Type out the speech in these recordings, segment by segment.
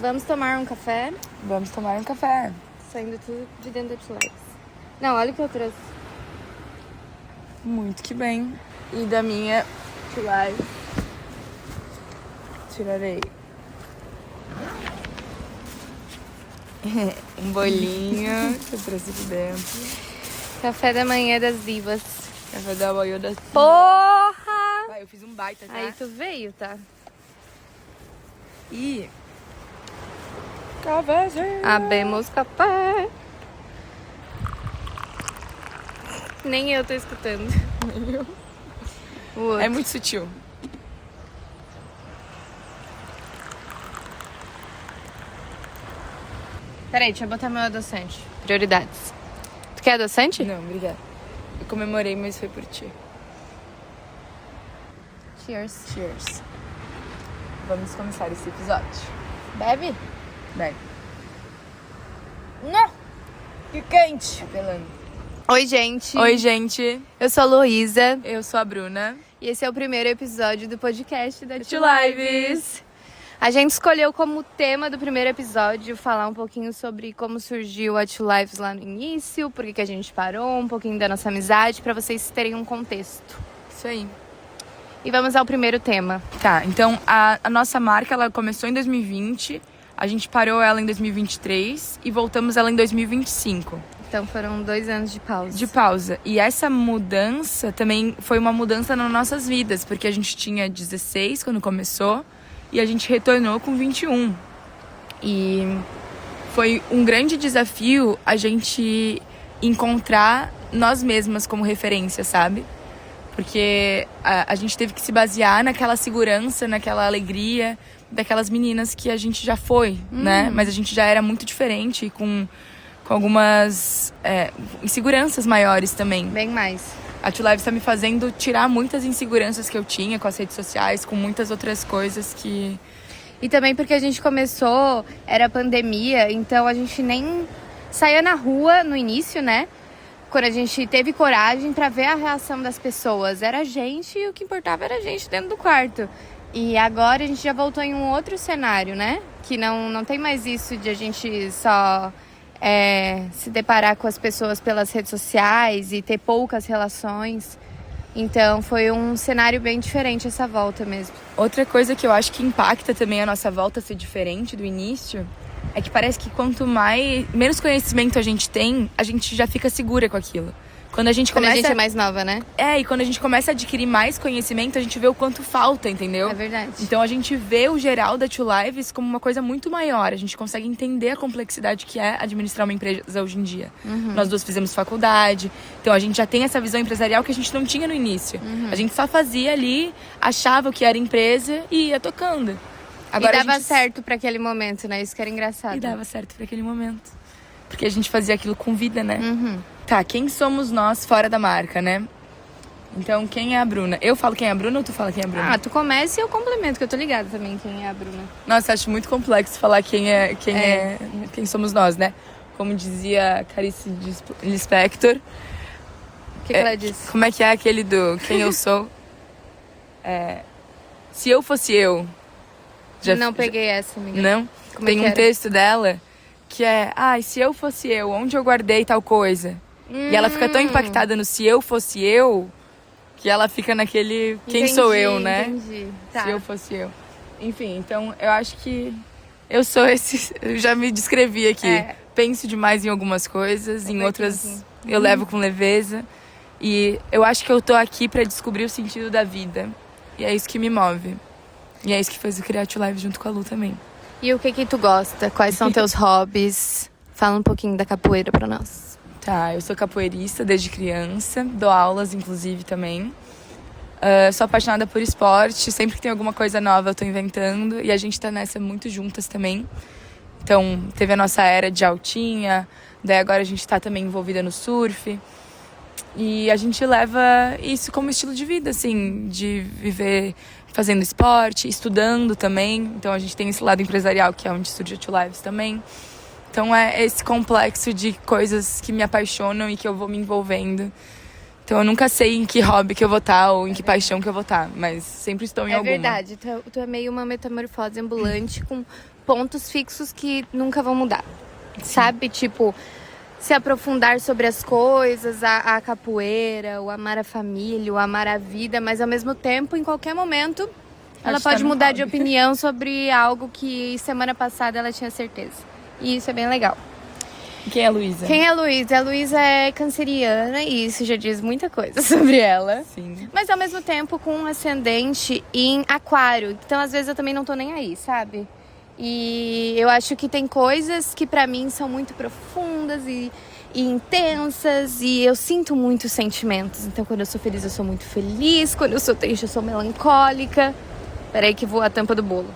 Vamos tomar um café. Vamos tomar um café. Saindo tudo de dentro da Lives. Não, olha o que eu trouxe. Muito que bem. E da minha Live tirarei um bolinho que eu trouxe aqui dentro. Café da manhã das divas. Café da manhã das... Porra! Vai, eu fiz um baita, tá? Aí tu veio, tá? E... cafézinho. Abemos café. Nem eu tô escutando. Nem eu. O outro. É muito sutil. Peraí, deixa eu botar meu adoçante. Prioridades. Tu quer adoçante? Não, obrigada. Eu comemorei, mas foi por ti. Cheers. Cheers. Vamos começar esse episódio. Bebe? Bem, Não! Que quente! apelando. Oi, gente. Oi, gente. Eu sou a Luísa. Eu sou a Bruna. E esse é o primeiro episódio do podcast da Two Lives. A gente escolheu como tema do primeiro episódio falar um pouquinho sobre como surgiu a Two Lives lá no início, por que a gente parou, um pouquinho da nossa amizade, pra vocês terem um contexto. Isso aí. E vamos ao primeiro tema. Tá, então a nossa marca, ela começou em 2020, a gente parou ela em 2023 e voltamos ela em 2025. Então foram 2 anos de pausa. De pausa. E essa mudança também foi uma mudança nas nossas vidas, porque a gente tinha 16 quando começou e a gente retornou com 21. E foi um grande desafio a gente encontrar nós mesmas como referência, sabe? Porque a gente teve que se basear naquela segurança, naquela alegria daquelas meninas que a gente já foi, né? Mas a gente já era muito diferente e com algumas inseguranças maiores também. Bem mais. A Two Lives tá me fazendo tirar muitas inseguranças que eu tinha com as redes sociais, com muitas outras coisas que... E também porque a gente começou, era pandemia, então a gente nem saía na rua no início, né? Quando a gente teve coragem pra ver a reação das pessoas. Era a gente e o que importava era a gente dentro do quarto. E agora a gente já voltou em um outro cenário, né? Que não tem mais isso de a gente só se deparar com as pessoas pelas redes sociais e ter poucas relações. Então foi um cenário bem diferente essa volta mesmo. Outra coisa que eu acho que impacta também a nossa volta a ser diferente do início é que parece que quanto menos conhecimento a gente tem, a gente já fica segura com aquilo. Quando a gente Quando começa... a gente é mais nova, né? E quando a gente começa a adquirir mais conhecimento, a gente vê o quanto falta, entendeu? É verdade. Então a gente vê o geral da Two Lives como uma coisa muito maior. A gente consegue entender a complexidade que é administrar uma empresa hoje em dia. Nós duas fizemos faculdade, então a gente já tem essa visão empresarial que a gente não tinha no início. A gente só fazia ali, achava o que era empresa e ia tocando. Agora e dava certo pra aquele momento, né? Isso que era engraçado. E dava certo pra aquele momento. Porque a gente fazia aquilo com vida, né? Tá, quem somos nós fora da marca, né? Então, quem é a Bruna? Eu falo quem é a Bruna ou tu fala quem é a Bruna? Ah, tu começa e eu complemento, que eu tô ligada também quem é a Bruna. Nossa, acho muito complexo falar quem somos nós, né? Como dizia Clarice Lispector. O que ela disse? Como é que é aquele do quem eu sou? Se eu fosse eu... Não peguei essa, amiga. Não? Como Tem é que um era? texto dela que é... se eu fosse eu, onde eu guardei tal coisa? E ela fica tão impactada no se eu fosse eu, que ela fica naquele quem sou eu, né? Entendi. Tá. Se eu fosse eu. Enfim, então eu acho que eu sou esse... Eu já me descrevi aqui. Penso demais em algumas coisas, em outras eu levo com leveza. E eu acho que eu tô aqui pra descobrir o sentido da vida. E é isso que me move. E é isso que fez eu criar a Two Lives junto com a Lu também. E o que tu gosta? Quais são teus hobbies? Fala um pouquinho da capoeira pra nós. Tá, eu sou capoeirista desde criança, dou aulas inclusive também. Sou apaixonada por esporte, sempre que tem alguma coisa nova eu tô inventando. E a gente tá nessa muito juntas também. Então, teve a nossa era de altinha, daí agora a gente tá também envolvida no surf. E a gente leva isso como estilo de vida, assim, de viver fazendo esporte, estudando também. Então a gente tem esse lado empresarial, que é onde surge a Two Lives também. Então é esse complexo de coisas que me apaixonam e que eu vou me envolvendo. Então eu nunca sei em que hobby que eu vou estar ou em que paixão que eu vou estar, mas sempre estou em alguma. É verdade, tu é meio uma metamorfose ambulante com pontos fixos que nunca vão mudar. Sabe? Tipo, se aprofundar sobre as coisas, a capoeira, o amar a família, o amar a vida, mas ao mesmo tempo, em qualquer momento, ela pode mudar de opinião sobre algo que semana passada ela tinha certeza. E isso é bem legal. Quem é a Luísa? Quem é a Luísa? A Luísa é canceriana e isso já diz muita coisa sobre ela. Sim. Mas ao mesmo tempo com um ascendente em aquário. Então às vezes eu também não tô nem aí, sabe? E eu acho que tem coisas que pra mim são muito profundas e intensas. E eu sinto muitos sentimentos. Então quando eu sou feliz eu sou muito feliz. Quando eu sou triste eu sou melancólica. Peraí que voa a tampa do bolo.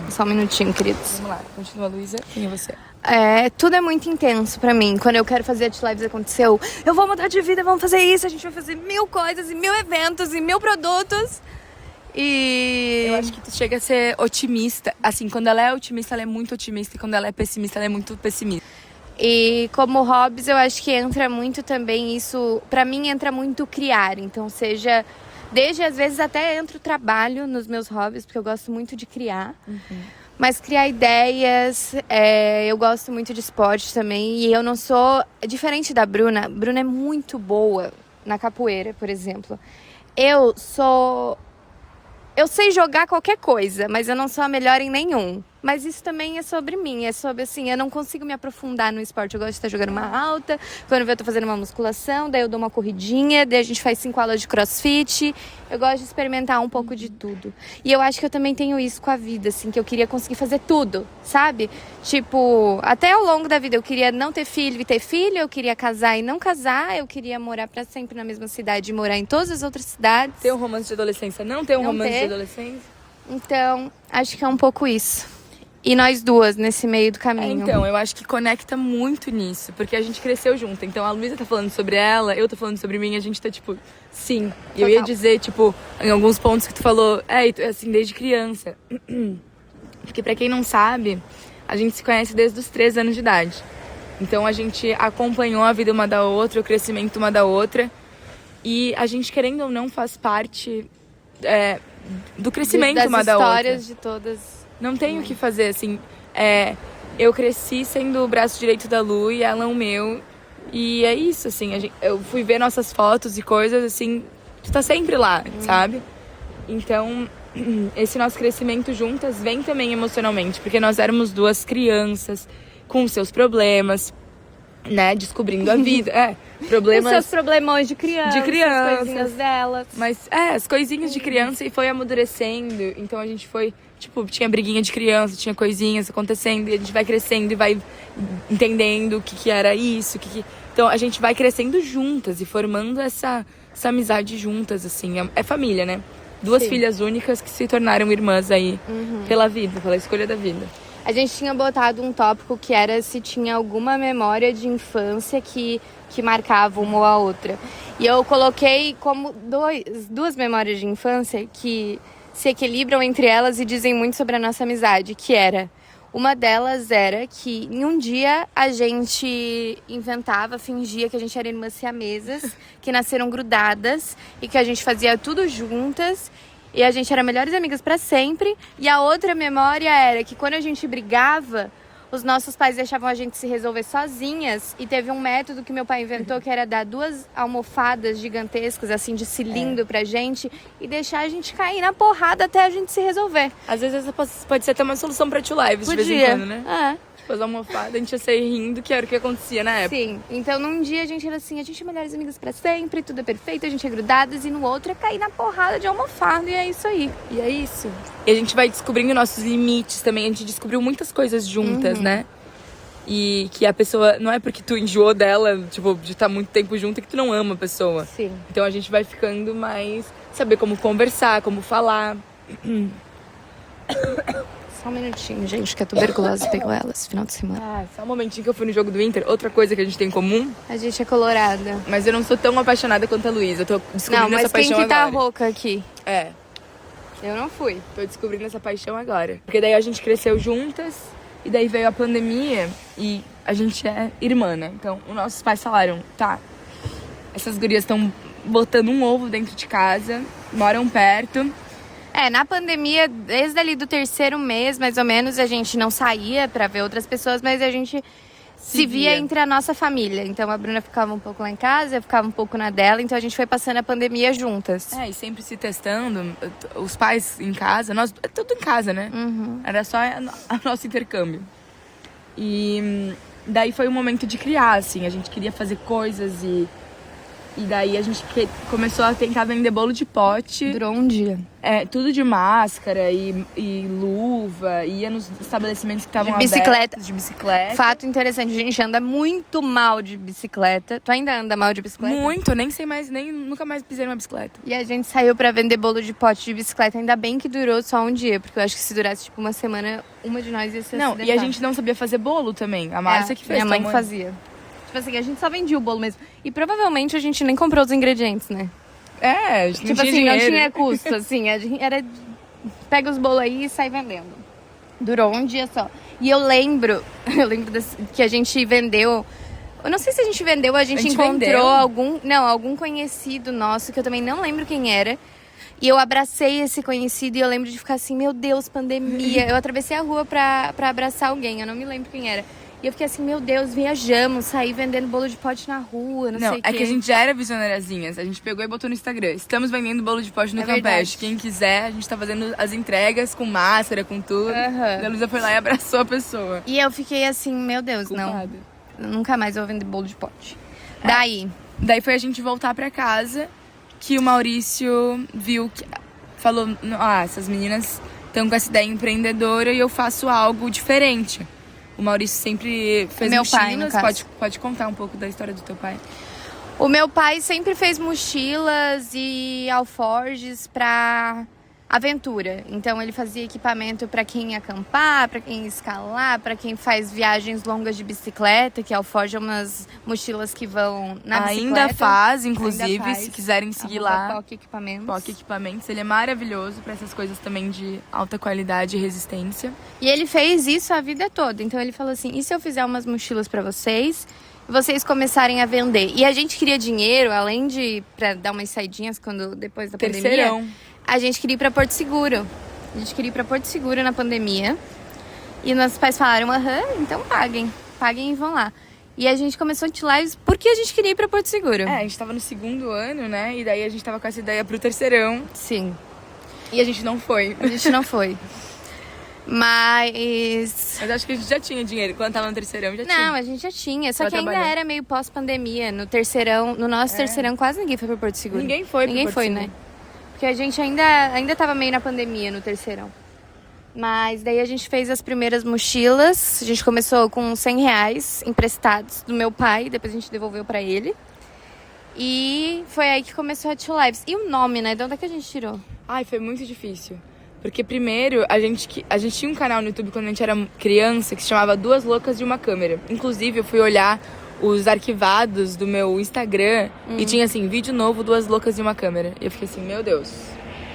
Só um minutinho, queridos. Vamos lá, continua, Luísa. Quem é você? Tudo é muito intenso pra mim. Quando eu quero fazer a Lives aconteceu, eu vou mudar de vida, vamos fazer isso, a gente vai fazer 1000 coisas e 1000 eventos e 1000 produtos. E eu acho que tu chega a ser otimista. Assim, quando ela é otimista, ela é muito otimista. E quando ela é pessimista, ela é muito pessimista. E como hobbies, eu acho que entra muito também isso. Pra mim, entra muito criar. Então, seja... Desde, às vezes, até entra o trabalho nos meus hobbies, porque eu gosto muito de criar. Mas criar ideias, eu gosto muito de esporte também. E eu não sou... Diferente da Bruna, a Bruna é muito boa na capoeira, por exemplo. Eu sei jogar qualquer coisa, mas eu não sou a melhor em nenhum. Mas isso também é sobre mim, é sobre assim, eu não consigo me aprofundar no esporte. Eu gosto de estar jogando uma alta, quando eu tô fazendo uma musculação, daí eu dou uma corridinha, daí a gente faz 5 aulas de crossfit. Eu gosto de experimentar um pouco de tudo. E eu acho que eu também tenho isso com a vida, assim, que eu queria conseguir fazer tudo, sabe? Tipo, até ao longo da vida eu queria não ter filho e ter filho, eu queria casar e não casar, eu queria morar pra sempre na mesma cidade e morar em todas as outras cidades. Ter um romance de adolescência, não ter um romance de adolescência. Então, acho que é um pouco isso. E nós duas, nesse meio do caminho. Então, eu acho que conecta muito nisso, porque a gente cresceu junto. Então, a Luísa tá falando sobre ela, eu tô falando sobre mim, a gente tá, tipo, sim. E eu ia dizer, tipo, em alguns pontos que tu falou, assim, desde criança. Porque pra quem não sabe, a gente se conhece desde os 3 anos de idade. Então, a gente acompanhou a vida uma da outra, o crescimento uma da outra. E a gente, querendo ou não, faz parte do crescimento uma da outra. Das histórias de todas. Não tem o que fazer, assim. Eu cresci sendo o braço direito da Lu e ela o meu. E é isso, assim. Eu fui ver nossas fotos e coisas, assim. Tu tá sempre lá, sabe? Então, esse nosso crescimento juntas vem também emocionalmente. Porque nós éramos 2 crianças com seus problemas, né? Descobrindo a vida. Problemas... Os seus problemões de criança. De criança. As coisinhas delas. Mas, as coisinhas de criança e foi amadurecendo. Então, a gente foi... Tipo, tinha briguinha de criança, tinha coisinhas acontecendo. E a gente vai crescendo e vai entendendo o que era isso. Então, a gente vai crescendo juntas e formando essa amizade juntas, assim. É família, né? 2 filhas únicas que se tornaram irmãs aí pela vida, pela escolha da vida. A gente tinha botado um tópico que era se tinha alguma memória de infância que marcava uma ou a outra. E eu coloquei como 2 memórias de infância que se equilibram entre elas e dizem muito sobre a nossa amizade, que era... Uma delas era que em um dia a gente fingia que a gente era irmãs siamesas, que nasceram grudadas e que a gente fazia tudo juntas. E a gente era melhores amigas pra sempre. E a outra memória era que quando a gente brigava, os nossos pais deixavam a gente se resolver sozinhas. E teve um método que meu pai inventou, que era dar 2 almofadas gigantescas, assim, de cilindro pra gente. E deixar a gente cair na porrada até a gente se resolver. Às vezes essa pode ser até uma solução pra Two Lives, de vez em quando, né? Tipo, as almofadas, a gente ia sair rindo, que era o que acontecia na época. Sim, então num dia a gente era assim, a gente é melhores amigas pra sempre, tudo é perfeito, a gente é grudadas, e no outro é cair na porrada de almofada, e é isso aí. E é isso. E a gente vai descobrindo nossos limites também, a gente descobriu muitas coisas juntas, né? E que a pessoa, não é porque tu enjoou dela, tipo, de estar muito tempo junto, que tu não ama a pessoa. Sim. Então a gente vai ficando mais, saber como conversar, como falar. Só um minutinho, gente, que a tuberculose pegou ela esse final de semana. Só um momentinho que eu fui no jogo do Inter. Outra coisa que a gente tem em comum. A gente é colorada. Mas eu não sou tão apaixonada quanto a Luísa. Eu tô descobrindo essa paixão agora. Não, mas quem que tá rouca aqui? Eu não fui. Tô descobrindo essa paixão agora. Porque daí a gente cresceu juntas. E daí veio a pandemia. E a gente é irmã, né? Então, os nossos pais falaram, tá, essas gurias estão botando um ovo dentro de casa. Moram perto. Na pandemia, desde ali do 3º mês, mais ou menos, a gente não saía pra ver outras pessoas, mas a gente se via entre a nossa família. Então a Bruna ficava um pouco lá em casa, eu ficava um pouco na dela, então a gente foi passando a pandemia juntas. E sempre se testando, os pais em casa, nós, tudo em casa, né? Era só a nosso intercâmbio. E daí foi um momento de criar, assim, a gente queria fazer coisas e daí a gente começou a tentar vender bolo de pote. Durou um dia. Tudo de máscara e luva, ia nos estabelecimentos que estavam abertos. De bicicleta. Fato interessante, a gente anda muito mal de bicicleta. Tu ainda anda mal de bicicleta? Muito, nem sei mais, nunca mais pisei numa bicicleta. E a gente saiu pra vender bolo de pote de bicicleta, ainda bem que durou só um dia, porque eu acho que se durasse tipo uma semana, uma de nós ia se acidentar. E a gente não sabia fazer bolo também, a Márcia que fez. Minha mãe que fazia. Tipo assim, a gente só vendia o bolo mesmo. E provavelmente a gente nem comprou os ingredientes, né? A gente tipo não tinha assim, dinheiro. não tinha custo, assim. Era pega os bolos aí e sai vendendo. Durou um dia só. E eu lembro que a gente vendeu. Eu não sei se a gente vendeu, a gente encontrou algum conhecido nosso, que eu também não lembro quem era. E eu abracei esse conhecido e eu lembro de ficar assim, meu Deus, pandemia. Eu atravessei a rua pra abraçar alguém, eu não me lembro quem era. E eu fiquei assim, meu Deus, viajamos, saí vendendo bolo de pote na rua, não sei o quê. É que a gente já era visionáriazinhas. A gente pegou e botou no Instagram. Estamos vendendo bolo de pote no Campeche. Quem quiser, a gente tá fazendo as entregas com máscara, com tudo. A Luísa foi lá e abraçou a pessoa. E eu fiquei assim, meu Deus, Culpada. não. Nunca mais eu vou vender bolo de pote. Daí foi a gente voltar pra casa que o Maurício viu que... Falou, essas meninas estão com essa ideia empreendedora e eu faço algo diferente. O Maurício sempre fez meu mochilas. pai, no caso. Pode contar um pouco da história do teu pai? O meu pai sempre fez mochilas e alforjes pra aventura. Então ele fazia equipamento pra quem acampar, pra quem escalar, pra quem faz viagens longas de bicicleta, que alforje é umas mochilas que vão na bicicleta. Ainda faz, inclusive, se quiserem seguir lá. POC Equipamentos. POC Equipamentos. Ele é maravilhoso pra essas coisas também de alta qualidade e resistência. E ele fez isso a vida toda. Então ele falou assim, e se eu fizer umas mochilas pra vocês começarem a vender? E a gente queria dinheiro, além de pra dar umas saidinhas depois da pandemia. A gente queria ir pra Porto Seguro. A gente queria ir pra Porto Seguro na pandemia. E nossos pais falaram, então paguem. Paguem e vão lá. E a gente começou a Lives porque a gente queria ir pra Porto Seguro. A gente tava no 2º ano, né? E daí a gente tava com essa ideia pro 3º. Sim. E a gente não foi. Mas acho que a gente já tinha dinheiro. Quando tava no 3º, já tinha. Não, a gente já tinha. Só que ainda era meio pós-pandemia. No 3º, no nosso 3º, quase ninguém foi pra Porto Seguro. Ninguém foi, né? Porque a gente ainda tava meio na pandemia no 3º. Mas daí a gente fez as primeiras mochilas. A gente começou com R$100 emprestados do meu pai. Depois a gente devolveu pra ele. E foi aí que começou a Two Lives. E o nome, né? De onde é que a gente tirou? Foi muito difícil. Porque primeiro, a gente tinha um canal no YouTube quando a gente era criança que se chamava Duas Loucas de uma Câmera. Inclusive, eu fui olhar os arquivados do meu Instagram e tinha assim, vídeo novo, Duas Loucas de uma Câmera. E eu fiquei assim, meu Deus.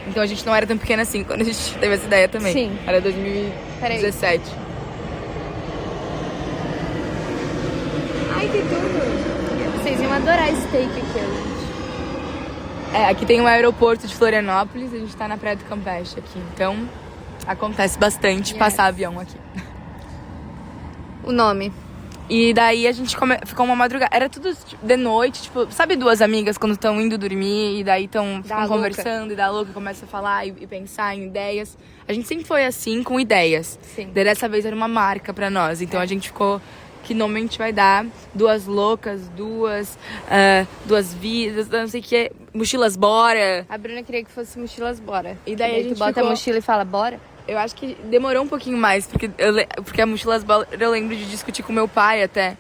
Então a gente não era tão pequena assim quando a gente teve essa ideia também. Sim. Era 2017. Ai, que tudo! Vocês iam adorar esse take aqui, gente. Aqui tem o aeroporto de Florianópolis, a gente tá na Praia do Campeche aqui. Então, acontece bastante passar avião aqui. O nome. E daí a gente ficou uma madrugada. Era tudo de noite, tipo, sabe duas amigas quando estão indo dormir e daí ficam conversando e da louca começa a falar e pensar em ideias. A gente sempre foi assim, com ideias. Sim. Daí dessa vez era uma marca pra nós. Então a gente ficou, que nome a gente vai dar? Duas loucas, duas vidas, não sei o que. Mochilas bora. A Bruna queria que fosse mochilas bora. E daí a gente bota a mochila e fala bora? Eu acho que demorou um pouquinho mais, porque a mochilas bora eu lembro de discutir com meu pai até.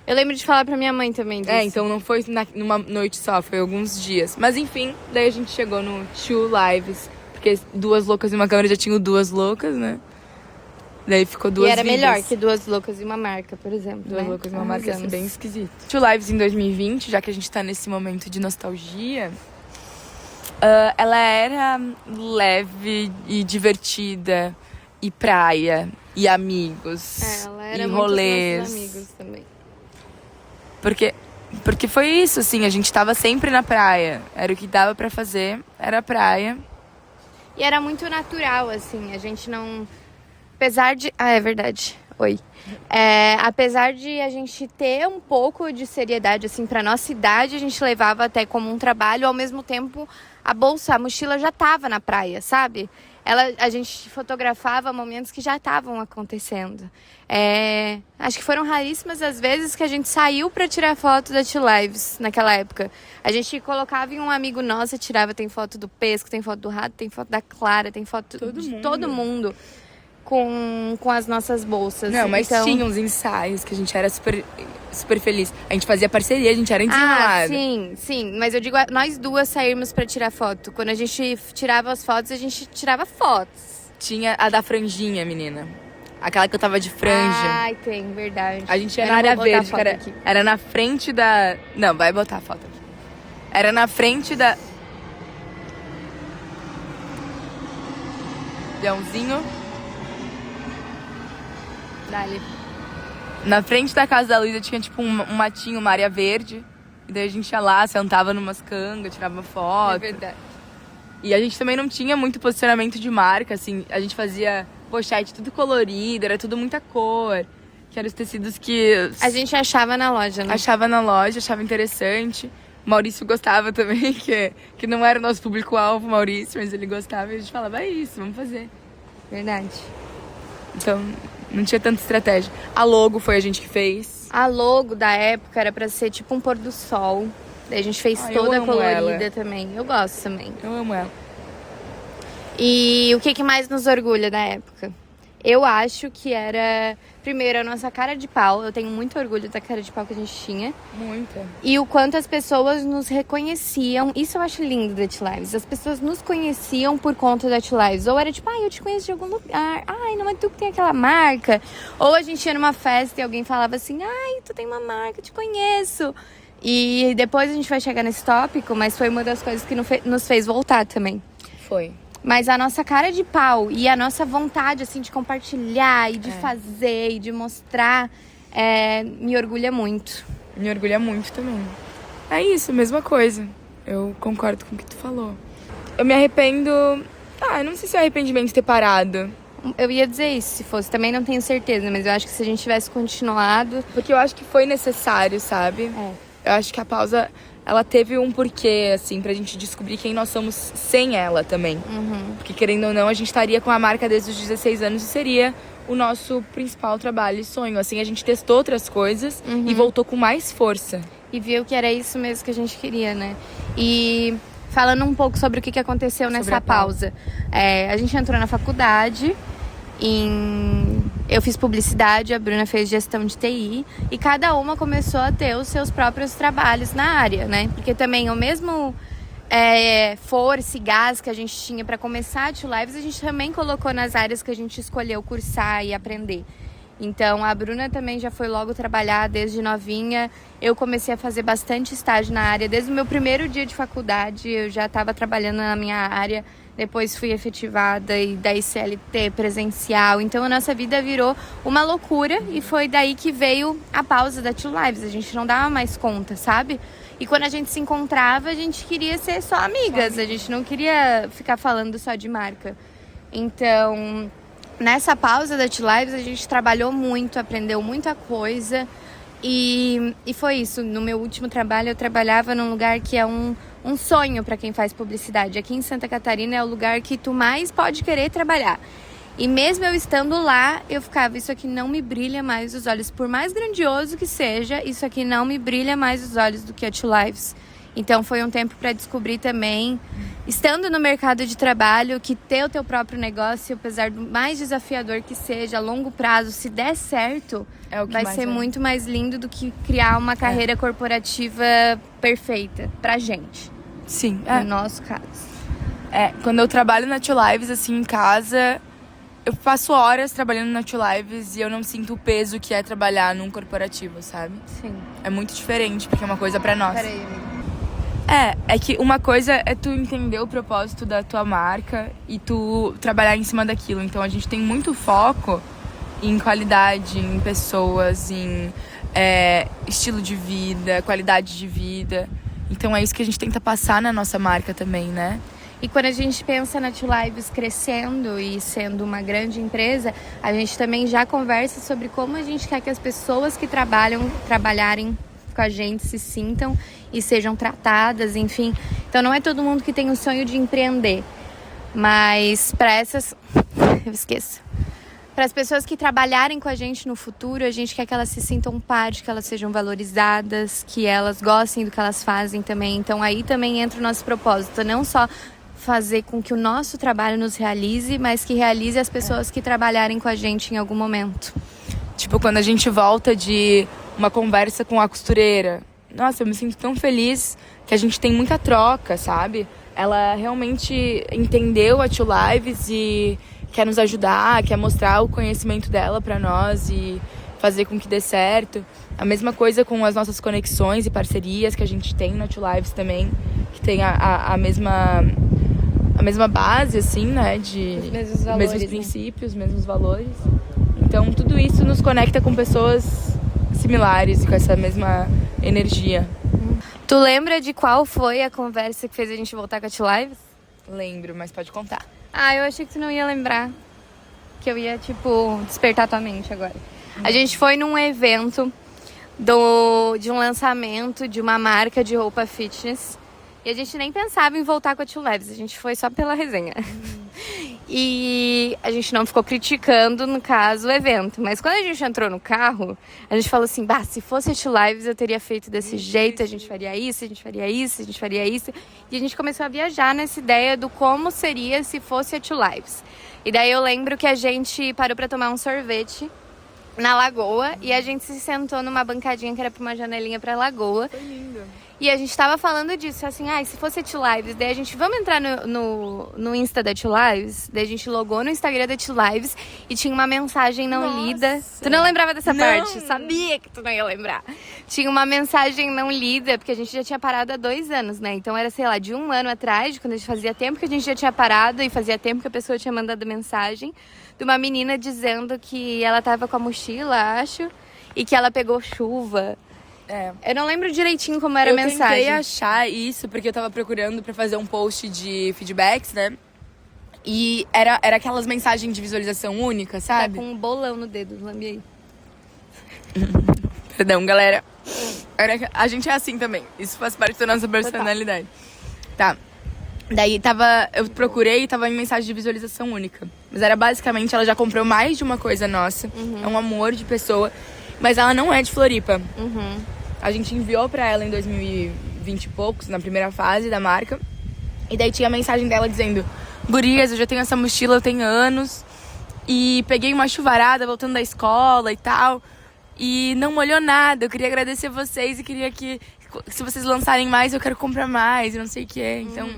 Eu lembro de falar pra minha mãe também disso. Então não foi numa noite só, foi alguns dias. Mas enfim, daí a gente chegou no Two Lives, porque Duas Loucas e uma Câmera já tinha Duas Loucas, né? Daí ficou Duas Vidas. E era melhor que Duas Loucas e uma Marca, por exemplo. Duas Loucas e uma Marca, ia ser bem esquisito. Two Lives em 2020, já que a gente tá nesse momento de nostalgia, ela era leve e divertida, e praia, e amigos, ela era e muito rolês. nossos amigos também. Porque foi isso, assim, a gente tava sempre na praia. Era o que dava pra fazer, era praia. E era muito natural, assim, a gente não... Apesar de... Ah, é verdade. Oi. Apesar de a gente ter um pouco de seriedade, assim, pra nossa idade, a gente levava até como um trabalho, ao mesmo tempo a mochila já tava na praia, sabe? A gente fotografava momentos que já estavam acontecendo. Acho que foram raríssimas as vezes que a gente saiu pra tirar foto da T-Lives naquela época. A gente colocava em um amigo nosso e tirava, tem foto do Pesco, tem foto do Rato, tem foto da Clara, tem foto de todo mundo. Com as nossas bolsas. Não, mas então... tinha uns ensaios que a gente era super, super feliz. A gente fazia parceria, a gente era desenrolada. Sim. Mas eu digo, nós duas saímos pra tirar foto. Quando a gente tirava as fotos, a gente tirava fotos. Tinha a da franjinha, menina. Aquela que eu tava de franja. Ai, tem, verdade. A gente ia na área verde, cara. Era na frente da... Não, vai botar a foto aqui. Era na frente da... Leãozinho. Dali. Na frente da casa da Luísa tinha tipo um matinho, uma área verde. E daí a gente ia lá, sentava numas cangas, tirava foto. É verdade. E a gente também não tinha muito posicionamento de marca, assim. A gente fazia pochete tudo colorido, era tudo muita cor. Que eram os tecidos que... A gente achava na loja, né? Achava na loja, achava interessante. O Maurício gostava também, que não era o nosso público-alvo, Maurício, mas ele gostava e a gente falava, é isso, vamos fazer. Verdade. Então... Não tinha tanta estratégia. A logo foi a gente que fez. A logo da época era pra ser tipo um pôr do sol. Daí a gente fez toda colorida também. Eu gosto também. Eu amo ela. E o que mais nos orgulha da época? Eu acho que era, primeiro, a nossa cara de pau. Eu tenho muito orgulho da cara de pau que a gente tinha. Muita. E o quanto as pessoas nos reconheciam. Isso eu acho lindo da T-Lives. As pessoas nos conheciam por conta da T-Lives. Ou era tipo, eu te conheço de algum lugar. Ai, não é tu que tem aquela marca. Ou a gente ia numa festa e alguém falava assim, tu tem uma marca, te conheço. E depois a gente vai chegar nesse tópico, mas foi uma das coisas que nos fez voltar também. Foi. Mas a nossa cara de pau e a nossa vontade, assim, de compartilhar e de fazer e de mostrar, me orgulha muito. Me orgulha muito também. É isso, mesma coisa. Eu concordo com o que tu falou. Eu me arrependo... eu não sei se é arrependimento de ter parado. Eu ia dizer isso, se fosse. Também não tenho certeza, mas eu acho que se a gente tivesse continuado... Porque eu acho que foi necessário, sabe? Eu acho que a pausa... Ela teve um porquê, assim, pra gente descobrir quem nós somos sem ela também. Porque, querendo ou não, a gente estaria com a marca desde os 16 anos e seria o nosso principal trabalho e sonho. Assim, a gente testou outras coisas e voltou com mais força. E viu que era isso mesmo que a gente queria, né? E falando um pouco sobre o que aconteceu nessa pausa. A gente entrou na faculdade, eu fiz publicidade, a Bruna fez gestão de TI e cada uma começou a ter os seus próprios trabalhos na área, né? Porque também o mesmo força e gás que a gente tinha para começar a T-Lives, a gente também colocou nas áreas que a gente escolheu cursar e aprender. Então, a Bruna também já foi logo trabalhar desde novinha. Eu comecei a fazer bastante estágio na área. Desde o meu primeiro dia de faculdade, eu já estava trabalhando na minha área. Depois fui efetivada e daí CLT presencial. Então a nossa vida virou uma loucura e foi daí que veio a pausa da T-Lives. A gente não dava mais conta, sabe? E quando a gente se encontrava, a gente queria ser só amigas. A gente não queria ficar falando só de marca. Então, nessa pausa da T-Lives, a gente trabalhou muito, aprendeu muita coisa. E foi isso. No meu último trabalho, eu trabalhava num lugar que é um sonho para quem faz publicidade. Aqui em Santa Catarina é o lugar que tu mais pode querer trabalhar. E mesmo eu estando lá, eu ficava, isso aqui não me brilha mais os olhos. Por mais grandioso que seja, isso aqui não me brilha mais os olhos do que a T-Lives. Então foi um tempo para descobrir também, estando no mercado de trabalho, que ter o teu próprio negócio, apesar do mais desafiador que seja, a longo prazo, se der certo, vai ser muito mais lindo do que criar uma carreira corporativa perfeita pra gente. Sim. No nosso caso. Quando eu trabalho na T-Lives, assim, em casa, eu passo horas trabalhando na T-Lives e eu não sinto o peso que é trabalhar num corporativo, sabe? Sim. É muito diferente, porque é uma coisa pra nós. Peraí, amiga. É que uma coisa é tu entender o propósito da tua marca e tu trabalhar em cima daquilo. Então a gente tem muito foco em qualidade, em pessoas, em estilo de vida, qualidade de vida. Então é isso que a gente tenta passar na nossa marca também, né? E quando a gente pensa na Two Lives crescendo e sendo uma grande empresa, a gente também já conversa sobre como a gente quer que as pessoas que trabalharem com a gente se sintam e sejam tratadas, enfim. Então não é todo mundo que tem o sonho de empreender, mas para essas... eu esqueço. Para as pessoas que trabalharem com a gente no futuro, a gente quer que elas se sintam parte, que elas sejam valorizadas, que elas gostem do que elas fazem também. Então aí também entra o nosso propósito, não só fazer com que o nosso trabalho nos realize, mas que realize as pessoas que trabalharem com a gente em algum momento. Tipo, quando a gente volta de uma conversa com a costureira, nossa, eu me sinto tão feliz que a gente tem muita troca, sabe? Ela realmente entendeu a Two Lives e quer nos ajudar, quer mostrar o conhecimento dela pra nós e fazer com que dê certo. A mesma coisa com as nossas conexões e parcerias que a gente tem na Two Lives também, que tem a mesma base, assim, né? Os mesmos valores, mesmos princípios, mesmos valores. Então, tudo isso nos conecta com pessoas similares e com essa mesma energia. Tu lembra de qual foi a conversa que fez a gente voltar com a Two Lives? Lembro, mas pode contar. Ah, eu achei que tu não ia lembrar. Que eu ia, despertar tua mente agora. A gente foi num evento de um lançamento de uma marca de roupa fitness. E a gente nem pensava em voltar com a Two Lives. A gente foi só pela resenha. E a gente não ficou criticando, no caso, o evento. Mas quando a gente entrou no carro, a gente falou assim, se fosse a Two Lives, eu teria feito desse jeito, a gente faria isso, a gente faria isso, a gente faria isso. E a gente começou a viajar nessa ideia do como seria se fosse a Two Lives. E daí eu lembro que a gente parou pra tomar um sorvete na lagoa e a gente se sentou numa bancadinha que era pra uma janelinha pra lagoa. Foi lindo. E a gente tava falando disso, assim, se fosse a Two Lives, daí a gente, vamos entrar no Insta da Two Lives? Daí a gente logou no Instagram da Two Lives e tinha uma mensagem não lida. Tu não lembrava dessa parte? Sabia que tu não ia lembrar. Tinha uma mensagem não lida, porque a gente já tinha parado há 2 anos, né? Então era, sei lá, de 1 ano atrás, quando a gente fazia tempo que a gente já tinha parado e fazia tempo que a pessoa tinha mandado mensagem de uma menina dizendo que ela tava com a mochila, acho, e que ela pegou chuva. Eu não lembro direitinho como era a mensagem. Eu tentei achar isso, porque eu tava procurando pra fazer um post de feedbacks, né? E era aquelas mensagens de visualização única, sabe? Tá com um bolão no dedo, lambe aí. Perdão, galera. A gente é assim também. Isso faz parte da nossa personalidade. Tá. Daí eu procurei e tava em mensagem de visualização única. Mas era basicamente, ela já comprou mais de uma coisa nossa. É um amor de pessoa. Mas ela não é de Floripa. A gente enviou pra ela em 2020 e poucos, na primeira fase da marca. E daí tinha a mensagem dela dizendo: gurias, eu já tenho essa mochila, eu tenho anos. E peguei uma chuvarada voltando da escola e tal. E não molhou nada. Eu queria agradecer vocês e queria que, se vocês lançarem mais, eu quero comprar mais e não sei o que. Então...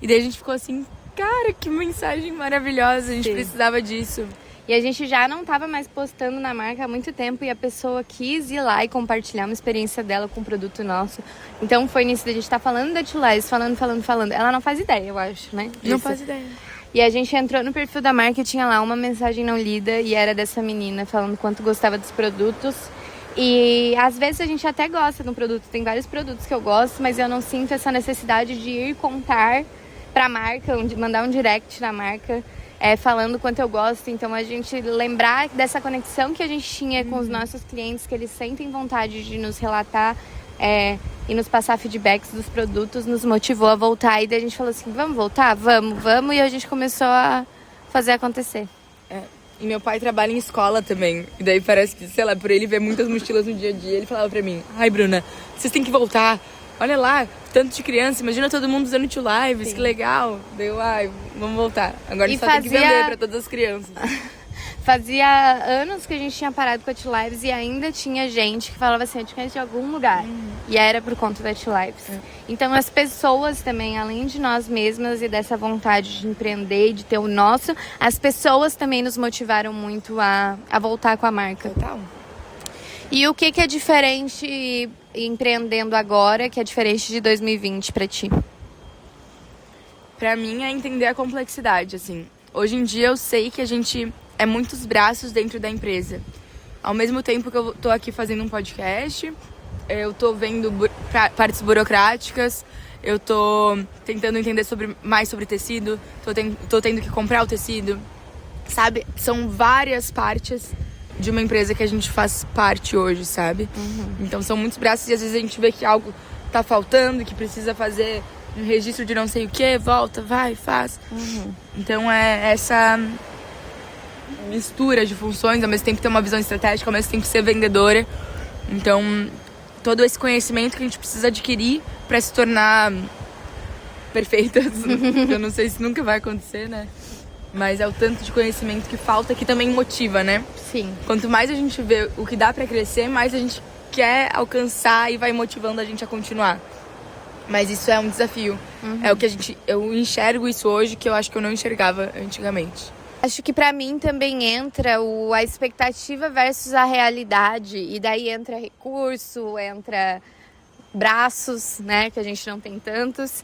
E daí a gente ficou assim, cara, que mensagem maravilhosa. A gente precisava disso. E a gente já não tava mais postando na marca há muito tempo e a pessoa quis ir lá e compartilhar uma experiência dela com um produto nosso. Então foi nisso da gente estar falando da Two Lives, falando. Ela não faz ideia, eu acho, né? Não faz ideia. E a gente entrou no perfil da marca e tinha lá uma mensagem não lida e era dessa menina falando quanto gostava dos produtos. E às vezes a gente até gosta de um produto, tem vários produtos que eu gosto, mas eu não sinto essa necessidade de ir contar pra marca, de mandar um direct na marca. Falando quanto eu gosto, então a gente lembrar dessa conexão que a gente tinha com os nossos clientes, que eles sentem vontade de nos relatar e nos passar feedbacks dos produtos, nos motivou a voltar. E daí a gente falou assim, vamos voltar? Vamos. E a gente começou a fazer acontecer. E meu pai trabalha em escola também. E daí parece que, sei lá, por ele ver muitas mochilas no dia a dia, ele falava pra mim: ai, Bruna, vocês têm que voltar. Olha lá, tanto de criança, imagina todo mundo usando Two Lives, que legal. Deu, vamos voltar. Agora a gente só tem que vender pra todas as crianças. Fazia anos que a gente tinha parado com a Two Lives e ainda tinha gente que falava assim, eu te conheço de algum lugar. E era por conta da Two Lives. Então as pessoas também, além de nós mesmas e dessa vontade de empreender e de ter o nosso, as pessoas também nos motivaram muito a voltar com a marca. Total. E o que é diferente empreendendo agora, que é diferente de 2020 pra ti? Pra mim é entender a complexidade, assim. Hoje em dia eu sei que a gente é muitos braços dentro da empresa. Ao mesmo tempo que eu tô aqui fazendo um podcast, eu tô vendo partes burocráticas, eu tô tentando entender mais sobre tecido, tô tendo que comprar o tecido, sabe? São várias partes de uma empresa que a gente faz parte hoje, sabe? Então são muitos braços e às vezes a gente vê que algo tá faltando, que precisa fazer um registro de não sei o que, volta, vai, faz. Então é essa mistura de funções, ao mesmo tempo ter uma visão estratégica, ao mesmo tempo ser vendedora. Então, todo esse conhecimento que a gente precisa adquirir para se tornar perfeitas, eu não sei se nunca vai acontecer, né? Mas é o tanto de conhecimento que falta que também motiva, né? Sim. Quanto mais a gente vê o que dá para crescer, mais a gente quer alcançar e vai motivando a gente a continuar. Mas isso é um desafio. É o que eu enxergo isso hoje que eu acho que eu não enxergava antigamente. Acho que pra mim também entra a expectativa versus a realidade. E daí entra recurso, entra braços, né? Que a gente não tem tantos.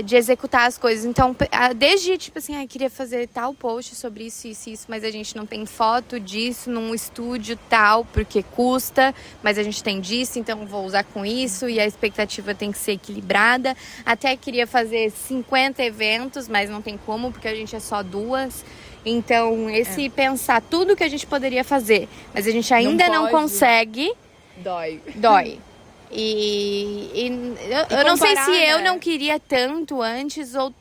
De executar as coisas. Então, desde tipo assim, queria fazer tal post sobre isso, mas a gente não tem foto disso num estúdio tal, porque custa, mas a gente tem disso, então vou usar com isso e a expectativa tem que ser equilibrada. Até queria fazer 50 eventos, mas não tem como, porque a gente é só 2. Então, pensar tudo que a gente poderia fazer, mas a gente ainda não consegue, dói. E eu não sei se eu não queria tanto antes ou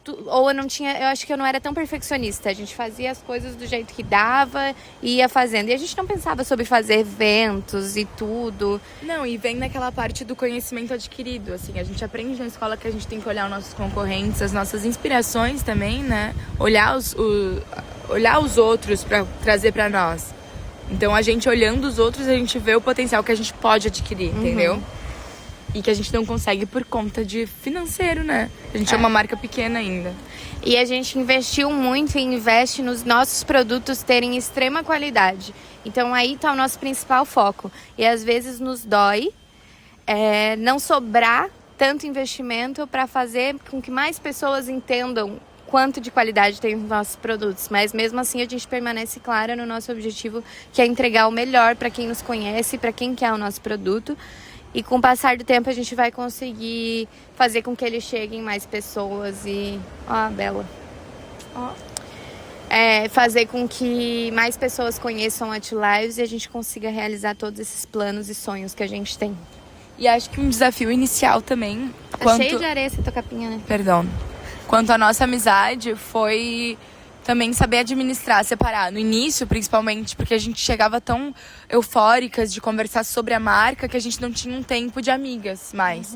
eu não tinha, eu acho que eu não era tão perfeccionista. A gente fazia as coisas do jeito que dava e ia fazendo. E a gente não pensava sobre fazer eventos e tudo. Não, e vem naquela parte do conhecimento adquirido, assim, a gente aprende na escola que a gente tem que olhar os nossos concorrentes, as nossas inspirações também, né? Olhar os outros para trazer para nós. Então a gente olhando os outros, a gente vê o potencial que a gente pode adquirir, entendeu? E que a gente não consegue por conta de financeiro, né? A gente é uma marca pequena ainda. E a gente investiu muito e investe nos nossos produtos terem extrema qualidade. Então aí tá o nosso principal foco. E às vezes nos dói não sobrar tanto investimento para fazer com que mais pessoas entendam quanto de qualidade tem os nossos produtos. Mas mesmo assim a gente permanece clara no nosso objetivo, que é entregar o melhor para quem nos conhece, para quem quer o nosso produto. E com o passar do tempo a gente vai conseguir fazer com que ele chegue em mais pessoas e... Ó, Bela. Fazer com que mais pessoas conheçam a Two Lives e a gente consiga realizar todos esses planos e sonhos que a gente tem. E acho que um desafio inicial também... Tá cheio de areia essa tua capinha, né? Perdão. Quanto à nossa amizade, foi... também saber administrar, separar. No início, principalmente, porque a gente chegava tão eufóricas de conversar sobre a marca que a gente não tinha um tempo de amigas mais.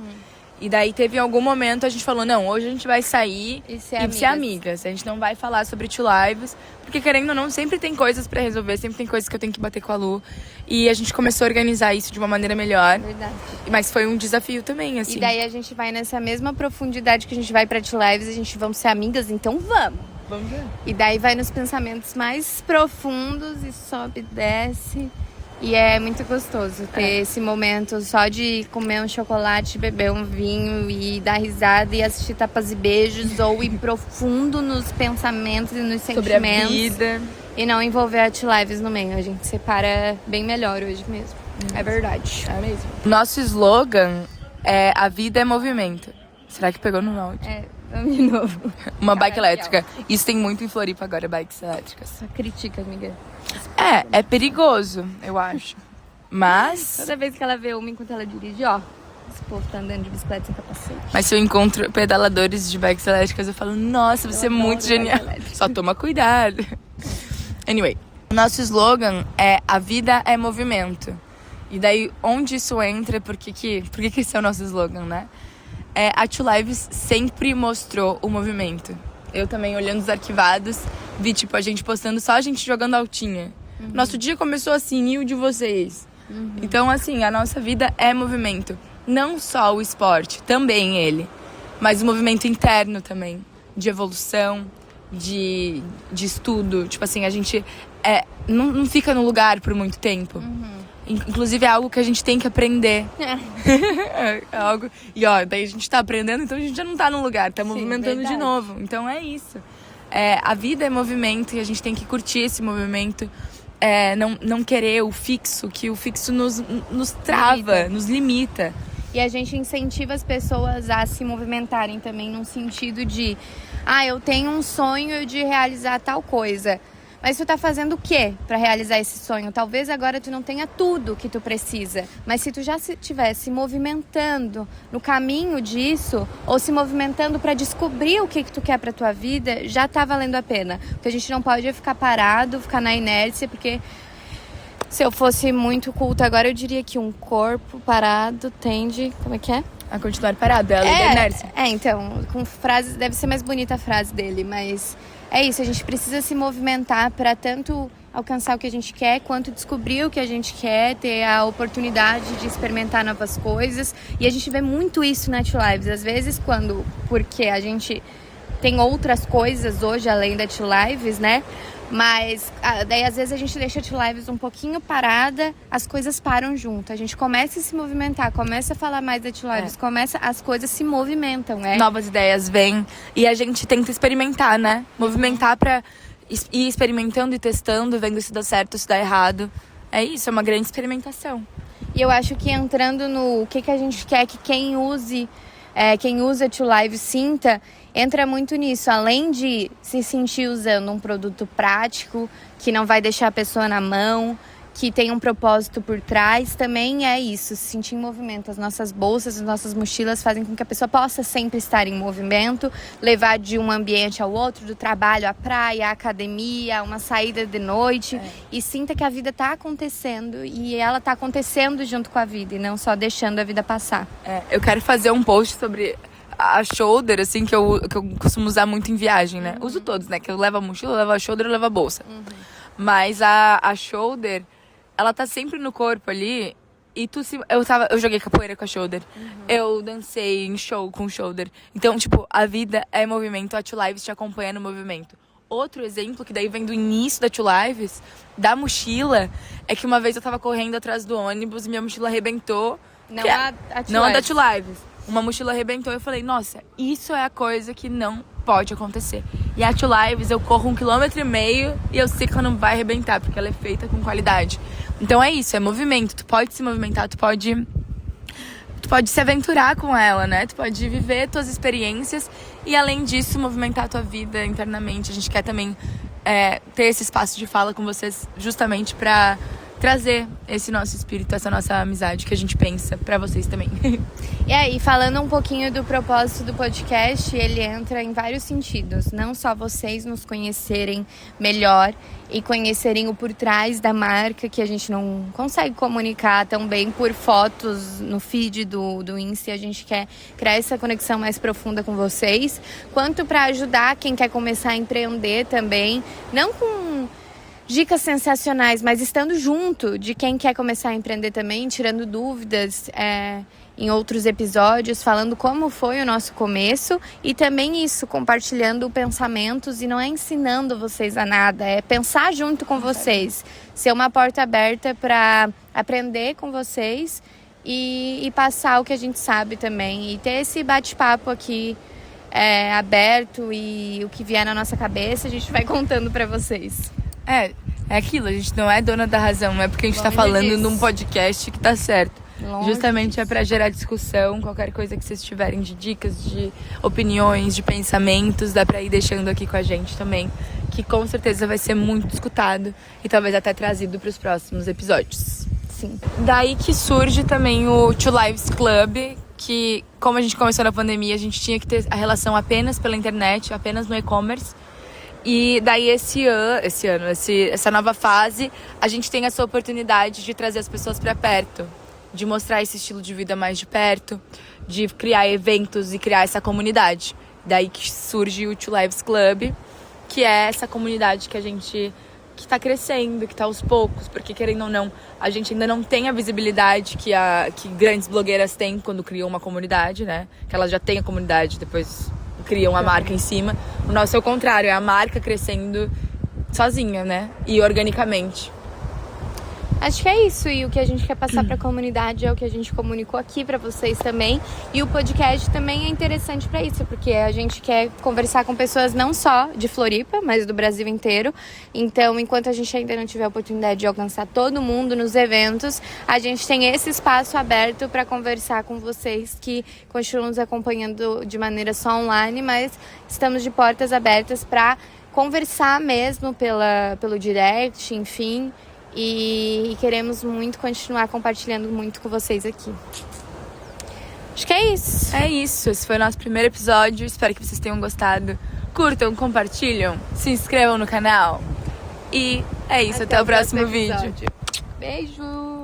E daí teve em algum momento a gente falou, não, hoje a gente vai sair e ser amigas. A gente não vai falar sobre Two Lives, porque querendo ou não, sempre tem coisas pra resolver, sempre tem coisas que eu tenho que bater com a Lu. E a gente começou a organizar isso de uma maneira melhor. Verdade. Mas foi um desafio também, assim. E daí a gente vai nessa mesma profundidade que a gente vai pra Two Lives, a gente vamos ser amigas, então vamos. Vamos ver. E daí vai nos pensamentos mais profundos e sobe e desce. E é muito gostoso ter esse momento só de comer um chocolate, beber um vinho e dar risada e assistir Tapas e Beijos ou ir profundo nos pensamentos e nos sentimentos. Sobre a vida. E não envolver a Two Lives no meio. A gente separa bem melhor hoje mesmo. É verdade. É mesmo. Nosso slogan é A Vida é Movimento. Será que pegou no áudio? Vamos de novo. Uma bike elétrica. Isso tem muito em Floripa agora, bikes elétricas. Só critica, amiga. É perigoso, eu acho. Mas... Toda vez que ela vê uma enquanto ela dirige, esse povo tá andando de bicicleta sem capacete. Mas se eu encontro pedaladores de bikes elétricas, eu falo, nossa, você é muito genial. Só toma cuidado. Anyway, o nosso slogan é A Vida é Movimento. E daí, onde isso entra, por que esse é o nosso slogan, né? A Two Lives sempre mostrou o movimento. Eu também, olhando os arquivados, vi, a gente postando só a gente jogando altinha. Nosso dia começou assim, e o de vocês? Então, assim, a nossa vida é movimento. Não só o esporte, também ele. Mas o movimento interno também. De evolução, de estudo. A gente não fica no lugar por muito tempo. Inclusive é algo que a gente tem que aprender. É algo... E daí a gente tá aprendendo, então a gente já não tá no lugar, tá movimentando de novo. Então é isso. A vida é movimento e a gente tem que curtir esse movimento. Não querer o fixo, que o fixo nos trava, nos limita. E a gente incentiva as pessoas a se movimentarem também num sentido de eu tenho um sonho de realizar tal coisa. Mas tu tá fazendo o quê para realizar esse sonho? Talvez agora tu não tenha tudo que tu precisa, mas se tu já estiver se movimentando no caminho disso, ou se movimentando para descobrir o que tu quer pra tua vida, já tá valendo a pena. Porque a gente não pode ficar parado, ficar na inércia, porque se eu fosse muito culta agora, eu diria que um corpo parado tende... Como é que é? A continuar parado, é a lei da inércia. Então, com frases... Deve ser mais bonita a frase dele, mas... É isso, a gente precisa se movimentar para tanto alcançar o que a gente quer, quanto descobrir o que a gente quer, ter a oportunidade de experimentar novas coisas. E a gente vê muito isso na Two Lives. Às vezes, porque a gente tem outras coisas hoje além da Two Lives, né? Mas daí às vezes a gente deixa a Two Lives um pouquinho parada, as coisas param junto. A gente começa a se movimentar, começa a falar mais da Two Lives, as coisas se movimentam, né? Novas ideias vêm e a gente tenta experimentar, né? Movimentar pra ir experimentando e testando, vendo se dá certo, se dá errado. É isso, é uma grande experimentação. E eu acho que entrando no que a gente quer que quem usa Two Lives sinta, entra muito nisso. Além de se sentir usando um produto prático, que não vai deixar a pessoa na mão, que tem um propósito por trás, também é isso, se sentir em movimento. As nossas bolsas, as nossas mochilas fazem com que a pessoa possa sempre estar em movimento, levar de um ambiente ao outro, do trabalho à praia, à academia, uma saída de noite, e sinta que a vida está acontecendo e ela está acontecendo junto com a vida e não só deixando a vida passar. Eu quero fazer um post sobre a shoulder, assim, que eu costumo usar muito em viagem, né? Uso todos, né? Que eu levo a mochila, eu levo a shoulder, eu levo a bolsa. Mas a shoulder, ela tá sempre no corpo ali. E eu joguei capoeira com a shoulder. Eu dancei em show com shoulder. Então, tipo, a vida é movimento. A Two Lives te acompanha no movimento. Outro exemplo, que daí vem do início da Two Lives, da mochila, é que uma vez eu tava correndo atrás do ônibus e minha mochila arrebentou. Não a da Two Lives. Uma mochila arrebentou e eu falei, nossa, isso é a coisa que não pode acontecer. E a Two Lives, eu corro 1,5 km e eu sei que ela não vai arrebentar, porque ela é feita com qualidade. Então é isso, é movimento. Tu pode se movimentar, tu pode se aventurar com ela, né? Tu pode viver tuas experiências e, além disso, movimentar a tua vida internamente. A gente quer também ter esse espaço de fala com vocês justamente pra trazer esse nosso espírito, essa nossa amizade que a gente pensa pra vocês também. E falando um pouquinho do propósito do podcast, ele entra em vários sentidos. Não só vocês nos conhecerem melhor e conhecerem o por trás da marca, que a gente não consegue comunicar tão bem por fotos no feed do Insta. A gente quer criar essa conexão mais profunda com vocês, quanto para ajudar quem quer começar a empreender também, não com dicas sensacionais, mas estando junto de quem quer começar a empreender também, tirando dúvidas em outros episódios, falando como foi o nosso começo e também isso, compartilhando pensamentos e não é ensinando vocês a nada, é pensar junto com vocês, ser uma porta aberta para aprender com vocês e passar o que a gente sabe também e ter esse bate-papo aqui aberto e o que vier na nossa cabeça a gente vai contando para vocês. É aquilo, a gente não é dona da razão, não é porque a gente tá falando num podcast que tá certo. Justamente é pra gerar discussão, qualquer coisa que vocês tiverem de dicas, de opiniões, de pensamentos, dá pra ir deixando aqui com a gente também, que com certeza vai ser muito escutado e talvez até trazido pros próximos episódios. Sim. Daí que surge também o Two Lives Club, que como a gente começou na pandemia, a gente tinha que ter a relação apenas pela internet, apenas no e-commerce. E daí essa nova fase, a gente tem essa oportunidade de trazer as pessoas para perto, de mostrar esse estilo de vida mais de perto, de criar eventos e criar essa comunidade. Daí que surge o Two Lives Club, que é essa comunidade que está crescendo, que está aos poucos, porque querendo ou não, a gente ainda não tem a visibilidade que grandes blogueiras têm quando criam uma comunidade, né? Que elas já têm a comunidade, depois criam a marca em cima. O nosso é o contrário, é a marca crescendo sozinha, né? E organicamente. Acho que é isso, e o que a gente quer passar para a comunidade é o que a gente comunicou aqui para vocês também. E o podcast também é interessante para isso, porque a gente quer conversar com pessoas não só de Floripa, mas do Brasil inteiro. Então, enquanto a gente ainda não tiver a oportunidade de alcançar todo mundo nos eventos, a gente tem esse espaço aberto para conversar com vocês que continuam nos acompanhando de maneira só online, mas estamos de portas abertas para conversar mesmo pelo direct, enfim. E queremos muito continuar compartilhando muito com vocês aqui. Acho que é isso. É isso, esse foi o nosso primeiro episódio. Espero que vocês tenham gostado. Curtam, compartilham, se inscrevam no canal. E é isso, até o próximo vídeo. Beijo!